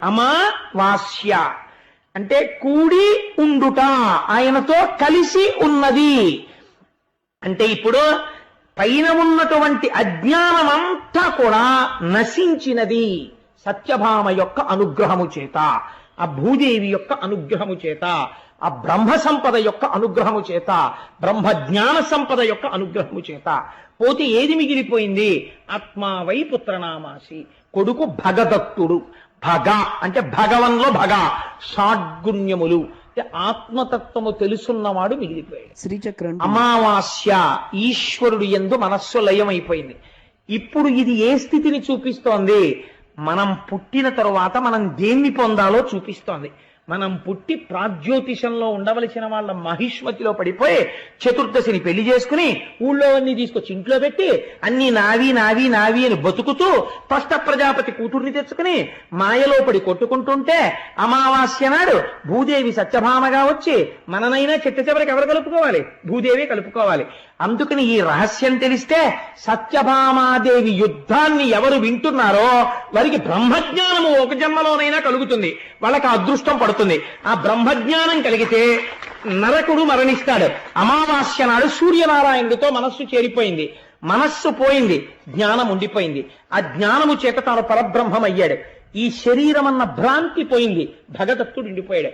అమావాస్య అంటే కూడి ఉండుట, ఆయనతో కలిసి ఉన్నది. అంటే ఇప్పుడు పైన ఉన్నటువంటి అజ్ఞానమంతా కూడా నశించినది సత్యభామ యొక్క అనుగ్రహము చేత, ఆ భూదేవి యొక్క అనుగ్రహము చేత, ఆ బ్రహ్మ సంపద యొక్క అనుగ్రహము చేత, బ్రహ్మ జ్ఞాన సంపద యొక్క అనుగ్రహము చేత. పోతే ఏది మిగిలిపోయింది? ఆత్మావై పుత్రనామాసి, కొడుకు భగదత్తుడు. భగ అంటే భగవన్లో భగ, షాడ్గుణ్యములు అంటే ఆత్మతత్వము తెలుసున్నవాడు మిగిలిపోయాడు. శ్రీచక్రం అమావాస్య ఈశ్వరుడు యందు మనస్సు లయమైపోయింది. ఇప్పుడు ఇది ఏ స్థితిని చూపిస్తోంది? మనం పుట్టిన తరువాత మనం దేన్ని పొందాలో చూపిస్తోంది. మనం పుట్టి ప్రాగ్జ్యోతిషంలో ఉండవలసిన వాళ్ళ మహిష్మతిలో పడిపోయి చతుర్దశిని పెళ్లి చేసుకుని ఊళ్ళో అన్ని తీసుకొచ్చి ఇంట్లో పెట్టి అన్ని నావి నావి నావి అని బతుకుతూ త్వష్ట ప్రజాపతి కూతుర్ని తెచ్చుకుని మాయలో పడి కొట్టుకుంటుంటే అమావాస్య నాడు భూదేవి సత్యభామగా వచ్చి మననైనా చిట్ట చివరికి ఎవరు కలుపుకోవాలి? భూదేవి కలుపుకోవాలి. అందుకని ఈ రహస్యం తెలిస్తే సత్యభామాదేవి యుద్ధాన్ని ఎవరు వింటున్నారో వారికి బ్రహ్మజ్ఞానము ఒక జన్మలోనైనా కలుగుతుంది, వాళ్ళకి అదృష్టం పడుతుంది. ఆ బ్రహ్మజ్ఞానం కలిగితే నరకుడు మరణిస్తాడు. అమావాస్య నాడు సూర్యనారాయణుడితో మనస్సు చేరిపోయింది, మనస్సు పోయింది, జ్ఞానం ఉండిపోయింది. ఆ జ్ఞానము చేత తాను పరబ్రహ్మం అయ్యాడు. ఈ శరీరం అన్న భ్రాంతి పోయింది, భగదత్తుడు ఉండిపోయాడు.